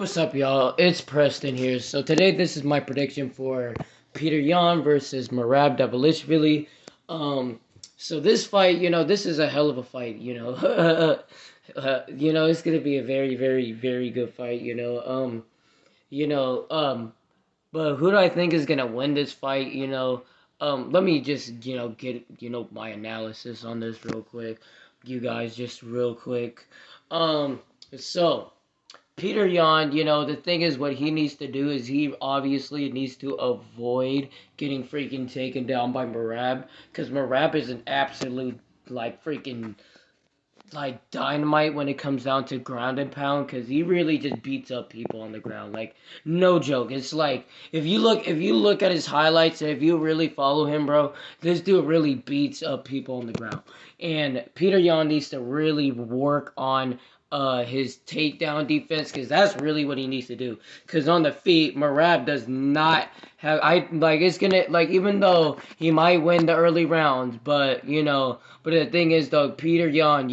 What's up, y'all? It's Preston here. So today, this is my prediction for Petr Yan versus Merab Dvalishvili. So this fight, this is a hell of a fight. It's gonna be a very, very, very good fight. You know, but who do I think is gonna win this fight? Let me just get my analysis on this real quick. You guys, just real quick. Um, so. Petr Yan, the thing is, what he needs to do is he obviously needs to avoid getting freaking taken down by Merab, because Merab is an absolute, like, freaking, like, dynamite when it comes down to ground and pound, because he really just beats up people on the ground, like, no joke. It's like, if you look at his highlights, and if you really follow him, bro, this dude really beats up people on the ground. And Petr Yan needs to really work on his takedown defense, because that's really what he needs to do. Because on the feet, Merab does not have, it's gonna, like, even though he might win the early rounds, but the thing is, though, Petr Yan,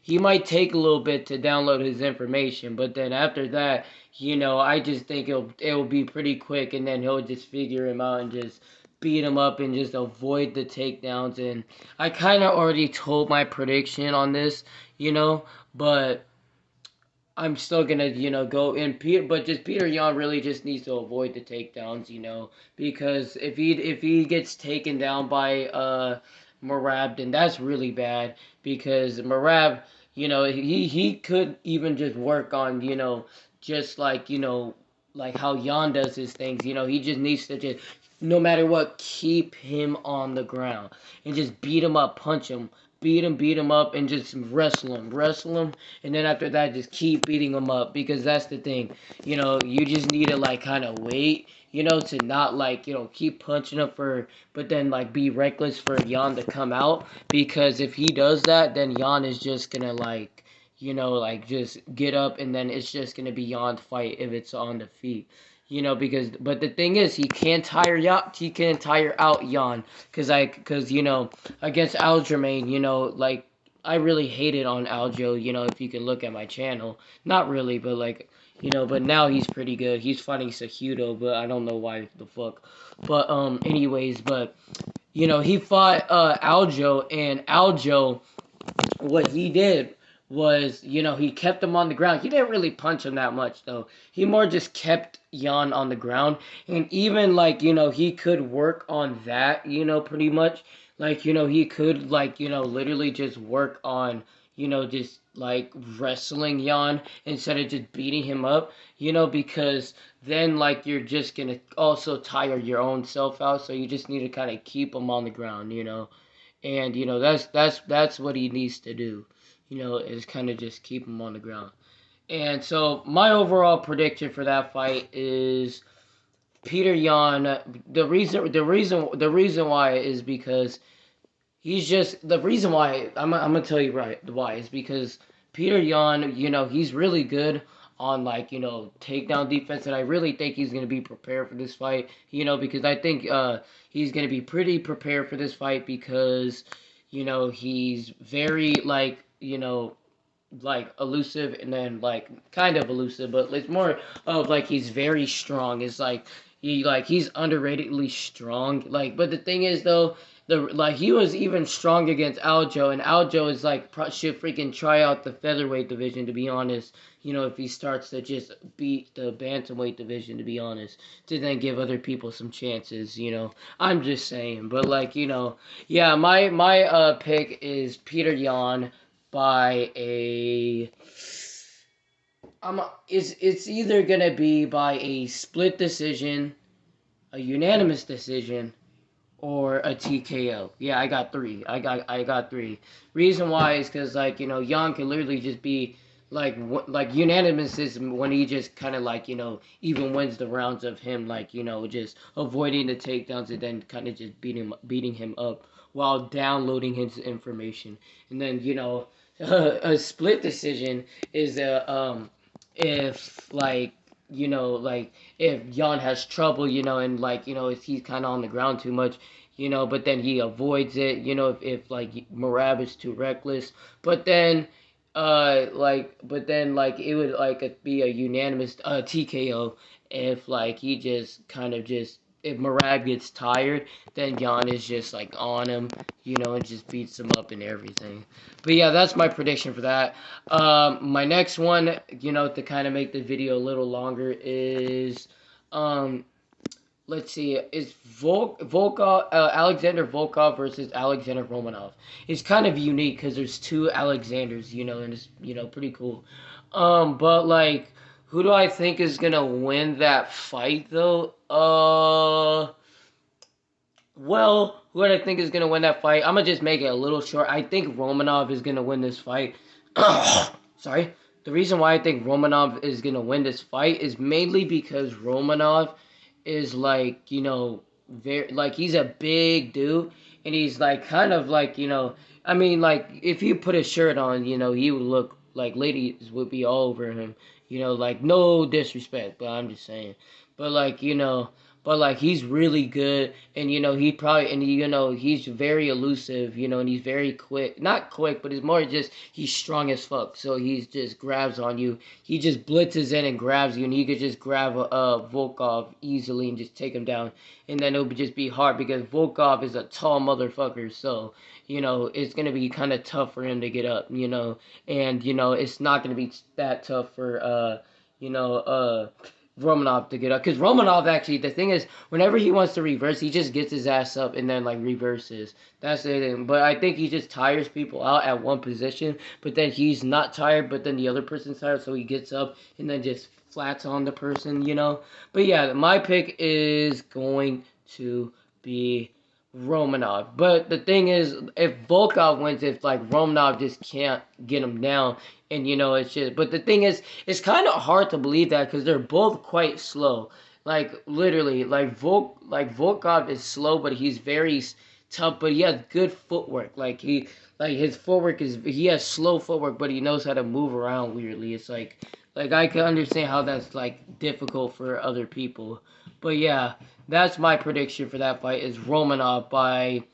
he might take a little bit to download his information, but then after that, I just think it'll be pretty quick, and then he'll just figure him out and just beat him up and just avoid the takedowns. And I kind of already told my prediction on this, but I'm still gonna, go in Peter, but just Petr Yan really just needs to avoid the takedowns, because if he gets taken down by Merab, then that's really bad, because Merab, he could even just work on, just like, like how Yan does his things, he just needs to just, no matter what, keep him on the ground and just beat him up, punch him, beat him up, and just wrestle him, and then after that, just keep beating him up, because that's the thing, you just need to, like, kind of wait, to not, like, keep punching him but then, like, be reckless for Yan to come out, because if he does that, then Yan is just gonna, like, like, just get up, and then it's just gonna be Yan's fight if it's on the feet. But the thing is, he can't tire out Yan, because against Aljamain, like, I really hated on Aljo, if you can look at my channel. Not really, but, like, but now he's pretty good. He's fighting Cejudo, but I don't know why the fuck. But, anyways, but, he fought, Aljo, and Aljo, what he did was, he kept him on the ground. He didn't really punch him that much, though. He more just kept Yan on the ground. And even, like, he could work on that, pretty much. Like, he could, like, literally just work on, just, like, wrestling Yan instead of just beating him up, because then, like, you're just gonna also tire your own self out. So you just need to kind of keep him on the ground, and that's what he needs to do, is kind of just keep him on the ground. And so my overall prediction for that fight is Petr Yan. The reason why is because the reason why I'm gonna tell you right why is because Petr Yan, he's really good on, like, takedown defense, and I really think he's gonna be prepared for this fight. Because I think he's gonna be pretty prepared for this fight, because he's very, like elusive, and then, like, kind of elusive, but it's more of, like, he's very strong. It's like he's underratedly strong. Like, but the thing is, though, he was even strong against Aljo, and Aljo is like, should freaking try out the featherweight division, to be honest. If he starts to just beat the bantamweight division, to be honest, to then give other people some chances. I'm just saying, but, like, yeah, my pick is Petr Yan by a it's either gonna be by a split decision, a unanimous decision, or a TKO. Yeah, I got three. I got three. Reason why is because, like, Yan can literally just be like unanimous is when he just kind of, like, even wins the rounds of him, like, just avoiding the takedowns, and then kind of just beating him up while downloading his information. And then, a split decision is if, like, like, if Yan has trouble, and, like, if he's kind of on the ground too much, but then he avoids it, if like, Merab is too reckless, but then but then like it would like be a unanimous TKO if like he just kind of just if Merab gets tired, then Jan is just like on him, and just beats him up and everything. But yeah, that's my prediction for that. My next one, to kind of make the video a little longer is um let's see, is Alexander Volkov versus Alexander Romanov. It's kind of unique because there's two Alexanders, and it's pretty cool. But like, who do I think is gonna win that fight though? Well, who do I think is gonna win that fight? I'm gonna just make it a little short. I think Romanov is gonna win this fight. Sorry. The reason why I think Romanov is gonna win this fight is mainly because Romanov is like, very like he's a big dude and he's like kind of like, I mean like if you put a shirt on, he would look like ladies would be all over him. Like no disrespect, but I'm just saying. But like, he's really good and he probably and he's very elusive, and he's very quick. Not quick, but it's more just he's strong as fuck. So he's just grabs on you. He just blitzes in and grabs you and he could just grab Volkov easily and just take him down. And then it would just be hard because Volkov is a tall motherfucker. So, it's going to be kind of tough for him to get up, and it's not going to be that tough for Romanov to get up. Because Romanov, actually, the thing is, whenever he wants to reverse, he just gets his ass up and then, like, reverses. That's the thing. But I think he just tires people out at one position. But then he's not tired, but then the other person's tired. So he gets up and then just flats on the person. But yeah, my pick is going to be Romanov. But the thing is, if Volkov wins, if like Romanov just can't get him down, and it's just. But the thing is, it's kind of hard to believe that because they're both quite slow. Like literally, like Volkov is slow, but he's very tough. But he has good footwork. Like his footwork he has slow footwork, but he knows how to move around weirdly. It's like I can understand how that's like difficult for other people. But yeah, that's my prediction for that fight is Romanov by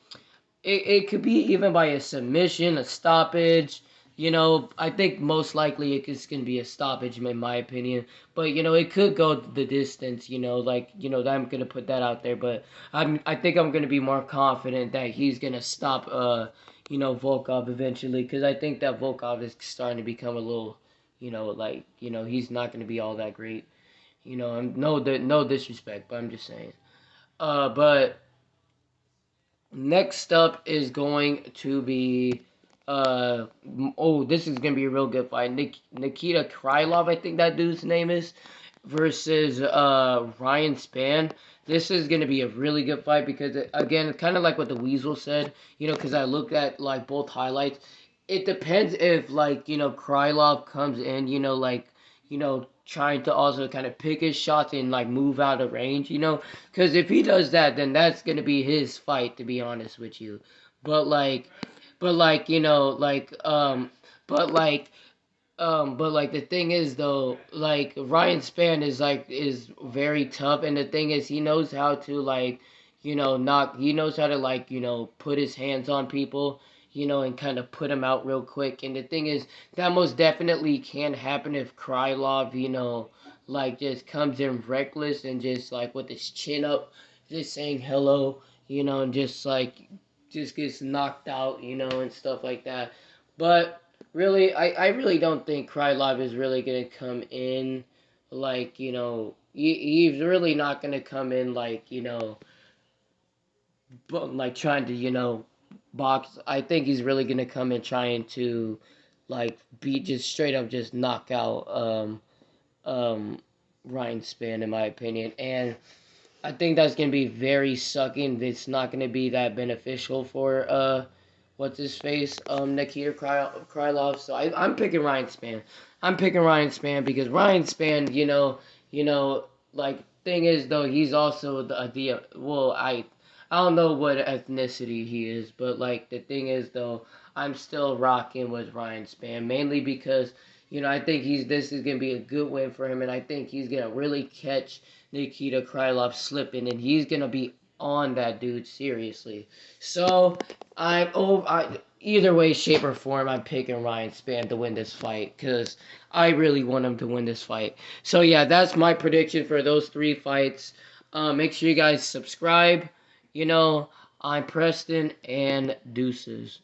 it could be even by a submission, a stoppage. I think most likely it's going to be a stoppage in my opinion. But it could go the distance. I'm going to put that out there. But I think I'm going to be more confident that he's going to stop. Volkov eventually because I think that Volkov is starting to become a little. He's not going to be all that great. I'm no disrespect, but I'm just saying. But next up is going to be this is gonna be a real good fight. Nikita Krylov, I think that dude's name is, versus Ryan Spann. This is gonna be a really good fight because again, kind of like what the Weasel said, because I looked at like both highlights. It depends if like Krylov comes in, trying to also kind of pick his shots and like move out of range, because if he does that, then that's gonna be his fight, to be honest with you. But like, but like but like the thing is though, like Ryan Spann is very tough, and the thing is he knows how to like, knock. He knows how to like put his hands on people, and kind of put them out real quick. And the thing is that most definitely can happen if Krylov, like just comes in reckless and just like with his chin up, just saying hello, and just gets knocked out, and stuff like that. But really, I really don't think Krylov is really going to come in like, he's really not going to come in like, like trying to, box. I think he's really going to come in trying to like beat just straight up just knock out um, Ryan Spann, in my opinion. And I think that's going to be very sucking. It's not going to be that beneficial for what's his face, Nikita Krylov. So I'm picking Ryan Spann. I'm picking Ryan Spann because Ryan Spann, like thing is though, he's also the well, I don't know what ethnicity he is, but like the thing is though, I'm still rocking with Ryan Spann mainly because I think this is gonna be a good win for him, and I think he's gonna really catch Nikita Krylov slipping, and he's gonna be on that dude seriously. So either way, shape, or form, I'm picking Ryan Spann to win this fight because I really want him to win this fight. So yeah, that's my prediction for those 3 fights. Make sure you guys subscribe. I'm Preston and deuces.